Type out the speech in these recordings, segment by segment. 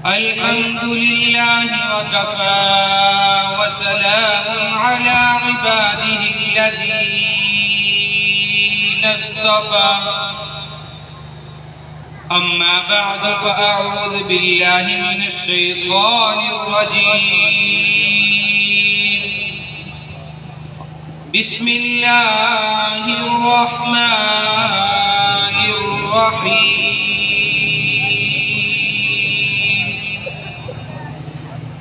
الحمد لله وكفى وسلام على عباده الذين اصطفى أما بعد فأعوذ بالله من الشيطان الرجيم بسم الله الرحمن الرحيم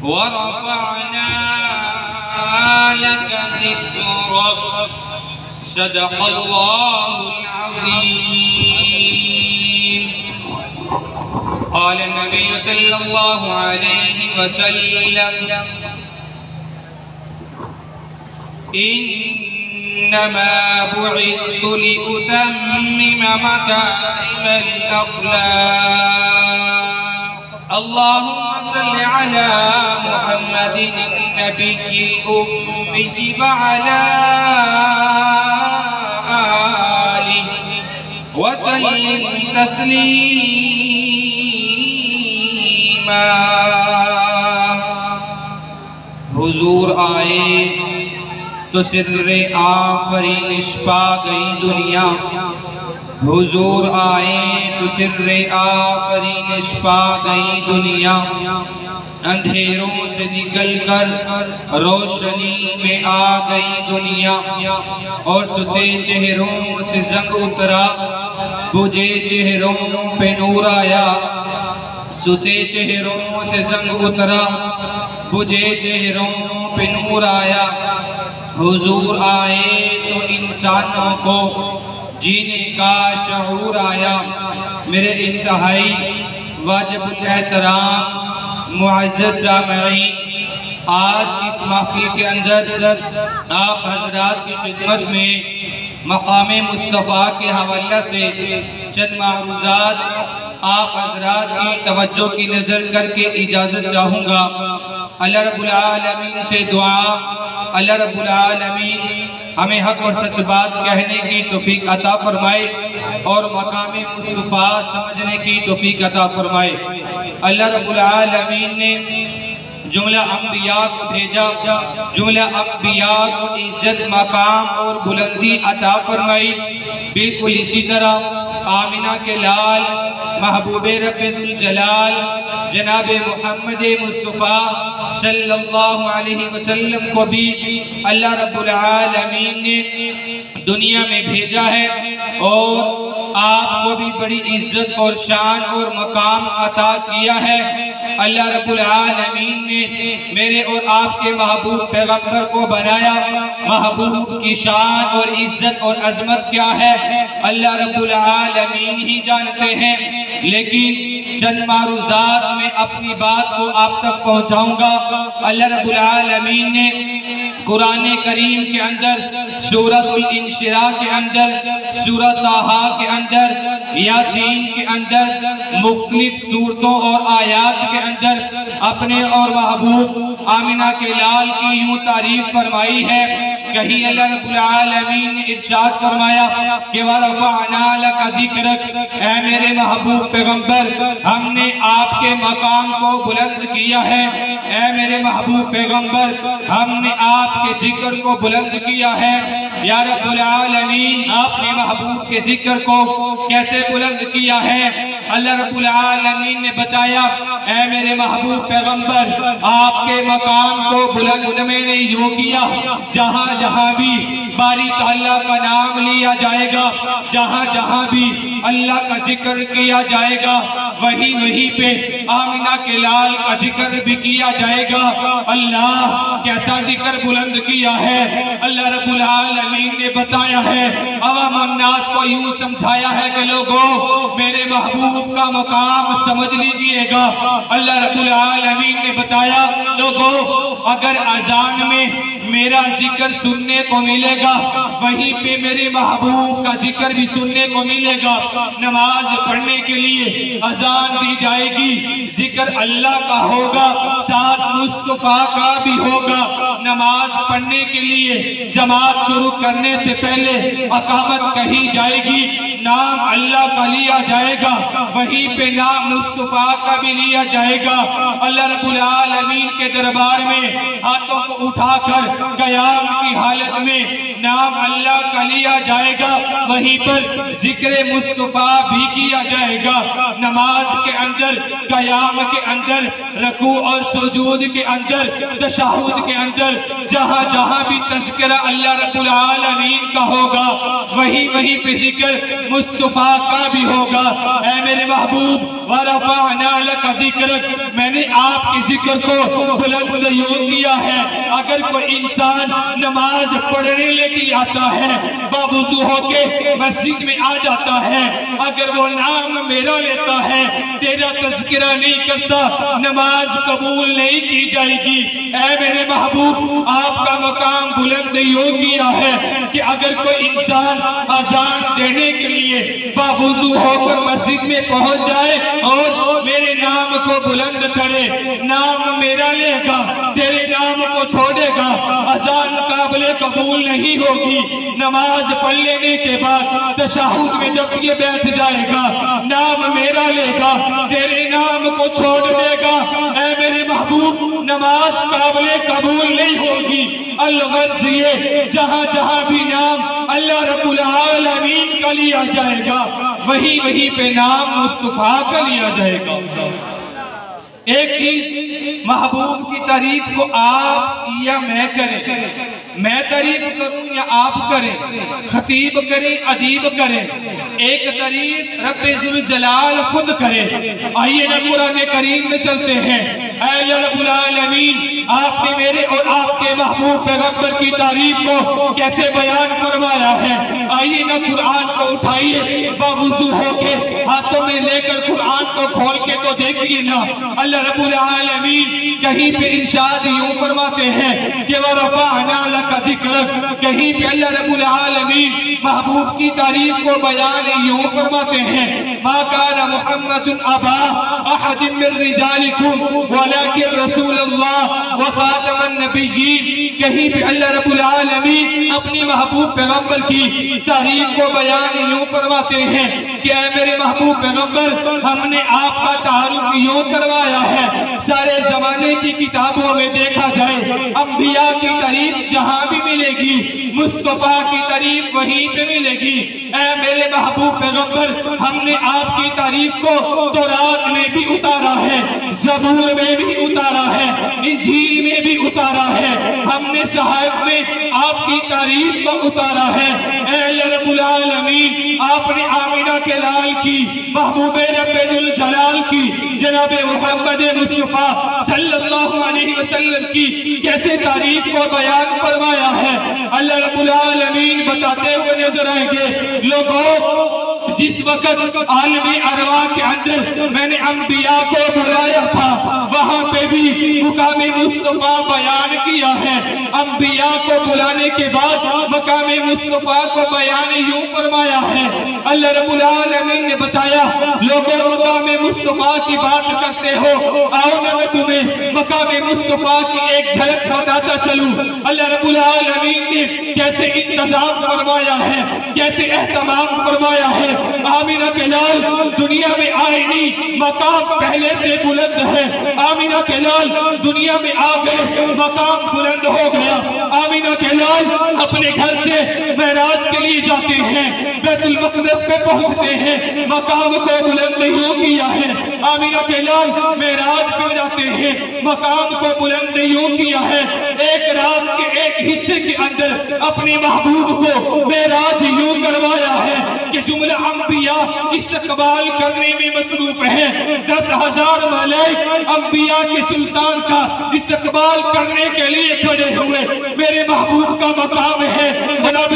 ورفعنا لك ذكرك صدق الله العظيم قال النبي صلى الله عليه وسلم إنما بعثت لأتمم مكارم الأخلاق اللهم صل على محمد النبي الأمي وعلى آله وسلم تسليما حضور آئے تو سر آفرینش پا گئی دنیا حضور آئے تو سر آفرینش پا گئی دنیا اندھیروں سے نکل کر روشنی میں آ گئی دنیا اور ستے چہروں سے زنگ اترا بجھے چہروں پہ نور آیا ستے چہروں سے زنگ اترا بجھے چہروں پہ نور آیا حضور آئے تو انسانوں کو جینے کا شعور آیا میرے انتہائی واجب الاحترام معزز سامعین آج اس محفل کے اندر آپ حضرات کی خدمت میں مقام مصطفیٰ کے حوالہ سے چند معروضات آپ حضرات کی توجہ کی نظر کر کے اجازت چاہوں گا اللہ رب العالمین سے دعا اللہ رب العالمین ہمیں حق اور سچ بات کہنے کی توفیق عطا فرمائے اور مقام مصطفیٰ سمجھنے کی توفیق عطا فرمائے اللہ رب العالمین نے جملہ انبیاء کو بھیجا جملہ انبیاء کو عزت مقام اور بلندی عطا فرمائی بالکل اسی طرح آمنہ کے لال محبوب رب ذوالجلال جناب محمد مصطفیٰ صلی اللہ علیہ وسلم کو بھی اللہ رب العالمین نے دنیا میں بھیجا ہے اور آپ کو بھی بڑی عزت اور شان اور مقام عطا کیا ہے اللہ رب العالمین نے میرے اور آپ کے محبوب پیغمبر کو بنایا محبوب کی شان اور عزت اور عظمت کیا ہے اللہ رب العالمین ہی جانتے ہیں لیکن چند معروضات میں اپنی بات کو آپ تک پہنچاؤں گا اللہ رب العالمین نے قرآن کریم کے اندر سورۃ الانشراح کے اندر سورۃ طٰہٰ کے اندر یاسین کے اندر مختلف سورتوں اور آیات کے اندر اپنے اور محبوب آمنہ کے لال کی یوں تعریف فرمائی ہے کہیں اللہ رب العالمین نے ارشاد فرمایا کہ وَرَفَعْنَا لَكَ ذِكْرَكَ اے میرے محبوب پیغمبر ہم نے آپ کے مقام کو بلند کیا ہے اے میرے محبوب پیغمبر ہم نے آپ کے ذکر کو بلند کیا ہے یا رب العالمین آپ نے محبوب کے ذکر کو کیسے بلند کیا ہے اللہ رب العالمین نے بتایا اے میرے محبوب پیغمبر آپ کے مقام کو بلند میں نے یوں کیا جہاں جہاں بھی باری تعالیٰ کا نام لیا جائے گا جہاں جہاں بھی اللہ کا ذکر کیا جائے گا وہیں پہ آمنہ کے لال کا ذکر بھی کیا جائے گا اللہ کیسا ذکر بلند کیا ہے اللہ رب العالمین نے بتایا ہے عوام الناس کو یوں سمجھایا ہے کہ لوگوں میرے محبوب کا مقام سمجھ لیجئے گا اللہ رب العالمین نے بتایا لوگوں اگر اذان میں میرا ذکر سننے کو ملے گا وہیں پہ میرے محبوب کا ذکر بھی سننے کو ملے گا نماز پڑھنے کے لیے اذان دی جائے گی ذکر اللہ کا ہوگا ساتھ مصطفیٰ کا بھی ہوگا نماز پڑھنے کے لیے جماعت شروع کرنے سے پہلے اقامت کہی جائے گی نام اللہ کا لیا جائے گا، وہیں پہ نام مصطفیٰ کا بھی لیا جائے گا۔ اللہ رب العالمین کے دربار میں ہاتھوں کو اٹھا کر قیام کی حالت میں نام اللہ کا لیا جائے گا، وہیں پر ذکر مصطفیٰ بھی کیا جائے گا۔ نماز کے اندر، قیام کے اندر، رکوع اور سجود کے اندر، تشہد کے اندر، جہاں جہاں بھی تذکرہ اللہ رب العالمین کا ہوگا، وہیں پہ ذکر مصطفیٰ کا بھی ہوگا۔ اے میرے محبوب وَرَفَعْنَا لَكَ ذِكْرَكَ، میں نے آپ کے ذکر کو بلند یوں کیا ہے۔ اگر کوئی انسان نماز پڑھنے لے آتا ہے، باوضو ہو کے مسجد میں آ جاتا ہے، اگر وہ نام میرا لیتا ہے، تیرا تذکرہ نہیں کرتا، نماز قبول نہیں کی جائے گی۔ اے میرے محبوب آپ کا مقام بلند یوں کیا ہے کہ اگر کوئی انسان اذان دینے کے لیے باوضو ہو کر مسجد میں پہنچ جائے اور میرے نام کو بلند کرے، نام میرا لے گا، تیرے نام کو چھوڑے گا، اذان قابل قبول نہیں ہوگی۔ نماز پڑھ لینے کے بعد تشہد میں جب یہ بیٹھ جائے گا، نام میرا لے گا، تیرے نام کو چھوڑ دے گا، اے میرے محبوب نماز قابل قبول نہیں ہوگی۔ الغرض یہ جہاں جہاں بھی نام اللہ رب العالمین کا لیا جائے گا، وہیں پہ نام مصطفیٰ کا لیا جائے گا۔ ایک چیز، محبوب کی تعریف کو آپ یا میں کریں، میں تعریف کروں یا آپ کریں، خطیب کریں، ادیب کریں، ایک تعریف رب ذوالجلال خود کرے۔ آئیے نا قرآن کریم میں چلتے ہیں۔ اے رب العالمین، آپ نے میرے اور آپ کے محبوب پیغمبر کی تعریف کو کیسے بیان فرمایا ہے۔ آئیے نا قرآن کو اٹھائیے، باوضو ہو کے ہاتھوں میں لے کر قرآن کو کھول کے تو دیکھئے نا۔ اللہ رب العالمین کہیں پہ ارشاد یوں فرماتے ہیں کہ وَرَفَعْنَا لَكَ ذِكْرَكَ، کہیں پہ اللہ رب العالمین محبوب کی تعریف کو بیان یوں فرماتے ہیں مَا كَانَ مُحَمَّدٌ أَبَا أَحَدٍ مِّن رِّجَالِكُمْ وَلَكِنْ رَسُولَ اللَّهِ وَخَاتَمَ النَّبِيِّينَ۔ کہیں پہ اللہ رب العالمین اپنی محبوب پیغمبر کی تعریف کو بیان یوں فرماتے ہیں کہ اے میرے محبوب پیغمبر، ہم نے آپ کا تعارف یوں کروایا ہے۔ سارے زمانے کی کتابوں میں دیکھا جائے، انبیاء کی تعریف جہاں بھی ملے گی، مصطفیٰ کی تعریف وہیں پہ ملے گی۔ اے میرے محبوب پیغمبر، ہم نے آپ کی تعریف کو تورات میں بھی اتارا ہے، زبور میں بھی اتارا ہے، انجیل میں بھی اتارا ہے، ہم نے صحائف میں آپ کی تعریف کو اتارا ہے۔ اے رب العالمین، آپ نے آمینہ کے لال کی، محبوب رب ذوالجلال کی، جناب محمد مصطفیٰ صلی اللہ علیہ وسلم کی کیسے تعریف کو بیان فرمایا ہے۔ اللہ رب العالمین بتاتے ہوئے نظر آئیں گے، لوگوں جس وقت عالم ارواح کے اندر میں نے انبیاء کو بلایا تھا، وہاں پہ بھی مقام مصطفیٰ بیان کیا ہے۔ انبیاء کو بلانے کے بعد مقام مصطفیٰ کو بیان یوں فرمایا ہے۔ اللہ رب العالمین نے بتایا، لوگوں مقام مصطفیٰ کی بات کرتے ہو، آؤ میں تمہیں مقام مصطفیٰ کی ایک جھلک بتاتا چلوں۔ اللہ رب العالمین نے کیسے انتظام فرمایا ہے، کیسے اہتمام فرمایا ہے۔ آمینہ کے لال دنیا میں آئے نہیں، مقام پہلے سے بلند ہے۔ آمینہ کے لال دنیا میں آ گئے، مقام بلند ہو گیا۔ آمینہ کے لال اپنے گھر سے معراج کے لیے جاتے ہیں، بیت المقدس پہ پہنچتے ہیں، مقام کو بلند نہیں کیا ہے۔ آمینہ کے لال معراج پہ جاتے ہیں، مقام کو بلند نہیں کیا ہے۔ ایک رات کے ایک حصے کے اندر اپنے محبوب کو معراج یوں کروایا ہے کہ جملہ انبیاء استقبال کرنے میں مصروف ہیں۔ 10,000 ملائک انبیاء کے سلطان کا استقبال کرنے کے لیے کھڑے ہوئے۔ میرے محبوب کا مقام ہے، جناب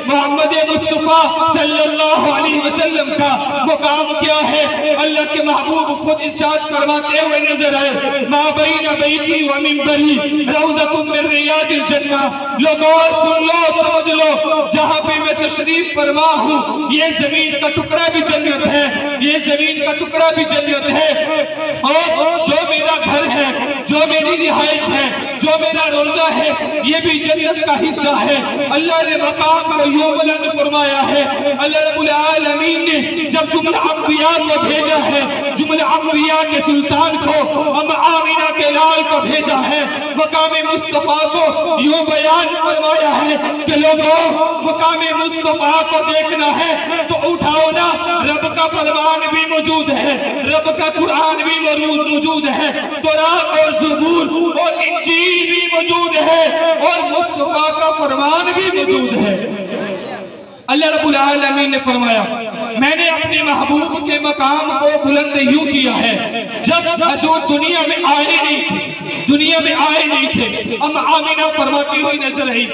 محمد مصطفیٰ صلی اللہ علیہ وسلم کا مقام کیا ہے؟ اللہ کے محبوب خود ارشاد فرماتے ہوئے نظر آئے، ما بین بیتی و منبری روضۃ من ریاض الجنہ۔ لوگوں سن لو، سمجھ لو، جہاں پہ میں تشریف فرما ہوں یہ زمین کا ٹکڑا بھی جنت ہے، یہ زمین کا ٹکڑا بھی جنت ہے، اور جو میرا گھر ہے، جو میری رہائش ہے، جو میرا روزہ ہے، یہ بھی جنت کا حصہ ہے۔ اللہ نے مقام کو یوں بلند فرمایا ہے۔ اللہ رب العالمین نے جب جملہ انبیاء کو بھیجا ہے، جملہ انبیاء کے سلطان کو، آمینہ کے لال کو بھیجا ہے، مقام مصطفیٰ کو یوں بیان فرمایا ہے کہ لوگوں مقام مصطفیٰ کو دیکھنا ہے تو اٹھاؤ نا، رب کا فرمان بھی موجود ہے، رب کا قرآن بھی موجود ہے، تورات اور زبور اور انجیل بھی موجود ہے، اور مصطفیٰ کا فرمان بھی موجود ہے۔ اللہ رب العالمین نے فرمایا میں نے اپنے محبوب کے مقام کو بلند یوں کیا ہے، جب حضور دنیا میں آئے نہیں تھے، ام آمینہ فرماتی ہوئی نظر آئی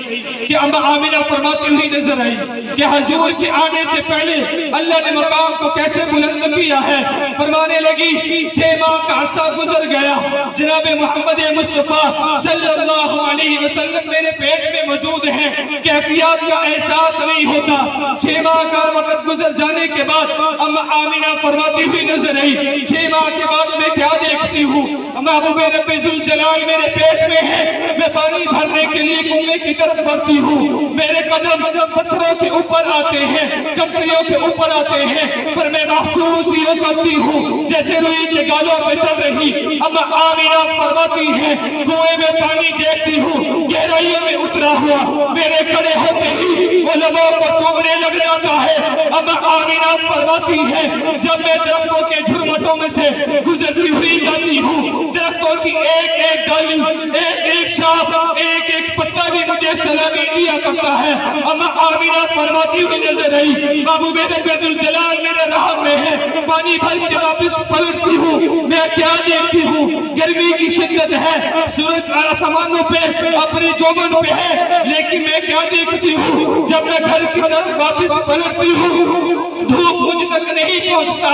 کہ حضور کے آنے سے پہلے اللہ نے مقام کو کیسے بلند کیا ہے۔ فرمانے لگی 6 ماہ کا عرصہ گزر گیا، جناب محمد مصطفیٰ صلی اللہ علیہ وسلم میرے پیٹ میں موجود ہیں، کیفیات کا احساس نہیں ہوتا۔ 6 ماہ کا وقت گزر جانے کے بعد ام آمینہ فرماتی ہوئی نظر آئی، 6 ماہ کے بعد میں کیا دیکھتی ہوں، محبوب رب ذوالجلال میرے پیٹ میں ہے، میں پانی بھرنے کے لیے کنویں کی طرف بڑھتی ہوں، میرے قدم پتھروں کے اوپر آتے ہیں، کنکریوں کے اوپر آتے ہیں، پر میں محسوس یہ کرتی ہوں جیسے روئی کے گالوں پہ چل رہی۔ ام آمینہ فرماتی ہے کنویں میں پانی دیکھتی ہوں، گہرائیوں میں اترا ہوا، میرے کھڑے ہوتے ہی وہ لبوں کو چومنے لگ جاتا ہے۔ ام آمینہ فرماتی ہے جب میں درختوں کے جھرمٹوں میں سے گزرتی ہوئی جاتی ہوں، درختوں کی ایک ایک ڈالی، ایک ایک شاخ، ایک ایک پتا بھی مجھے سلامی دیا کرتا ہے۔ ام آمینہ فرماتی ہوئی نظر آئی محبوب رب ذوالجلال میرے راہ میں ہے، پانی بھر کے واپس پلٹتی ہوں، میں کیا دیکھتی ہوں، گرمی کی شدت ہے، سورج آسمانوں پہ اپنے جوبن پہ ہے، لیکن میں کیا دیکھتی ہوں جب میں گھر کی طرف واپس پلٹتی ہوں دھوپ مجھ تک نہیں پہنچتا،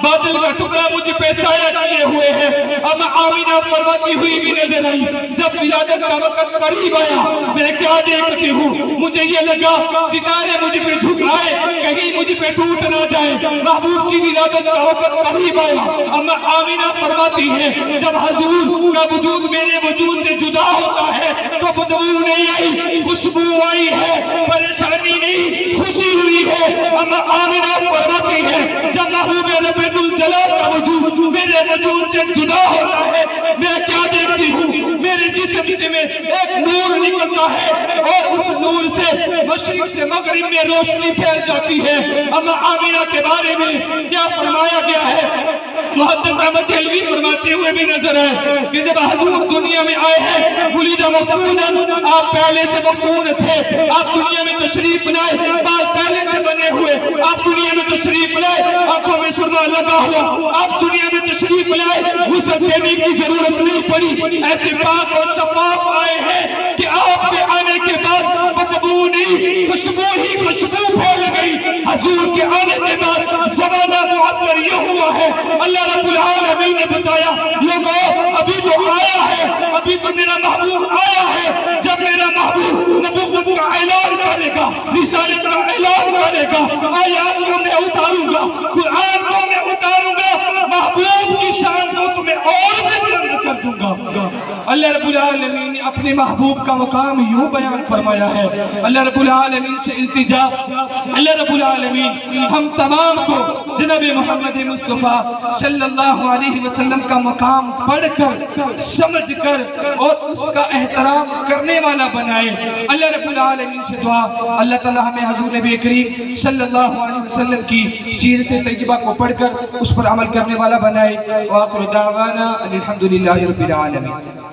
بادل کا ٹکڑا مجھ پہ سایہ کیے ہوئے ہے۔ ام آمینہ فرماتی ہوئی بھی نظر آئی جب ولادت کا وقت قریب آیا، میں کیا دیکھتی ہوں، مجھے یہ لگا ستارے مجھ پہ جھک آئے، کہیں مجھ پہ ٹوٹ نہ جائے، محبوب کی ولادت کا وقت قریب آیا۔ ام آمینہ فرماتی ہے جب حضور کا وجود میرے وجود سے جدا ہوتا ہے تو بدبو نہیں آئی، خوشبو آئی ہے، پریشانی نہیں، خوشی ہوئی ہے۔ ام آمینہ فرماتی ہے جب محبوب رب ذوالجلال کا وجود میرے وجود سے جدا ہوتا ہے، میں کیا دیکھتی ہوں، میرے جسم سے میں ایک نور نکلتا ہے، اور اس نور سے مشرق سے مغرب میں روشنی پھیل جاتی ہے۔ ام آمینہ کے بارے میں کیا فرمایا گیا ہے، محدث احمد دہلوی فرماتے ہوئے بھی نظر ہے کہ جب حضور دنیا میں آئے ہیں ولد مفعولا، آپ پہلے سے مفعول تھے، آپ دنیا میں تشریف لائے، بال پہلے سے بنے ہوئے، آپ دنیا میں تشریف لائے، آنکھوں میں سرما لگا ہوا، آپ دنیا میں تشریف لائے، غسل دینے کی ضرورت نہیں پڑی، ایسے پاک اور شفاف آئے ہیں کہ آپ کے آنے کے بعد بدبو نہیں، خوشبو ہی خوشبو پھیل گئی۔ حضور کے آنے کے بعد زمانہ معطر یہ ہوا ہے، اللہ رب العالمین نے بتایا لوگوں ابھی تو آیا ہے، ابھی تو میرا محبوب آیا ہے، جب میرا محبوب نبوت کا اعلان کرے گا، رسالت کا اعلان کرے گا، آیات کو میں اتاروں گا، قرآن کو میں اتاروں گا، محبوب کی شان کو تمہیں اور بھی بلند کر دوں گا۔ اللہ رب العالمین نے اپنے محبوب کا مقام یوں بیان فرمایا ہے۔ اللہ رب العالمین سے التجا، اللہ رب العالمین ہم تمام کو جناب محمد مصطفیٰ صلی اللہ علیہ وسلم کا مقام پڑھ کر سمجھ کر اور اس کا احترام کرنے والا بنائے۔ اللہ رب العالمین سے دعا اللہ تعالی ہمیں حضور نبی کریم صلی اللہ علیہ وسلم کی سیرت طیبہ کو پڑھ کر اس پر عمل کرنے والا بنائے۔ وآخر دعوانا الحمدللہ رب العالمین۔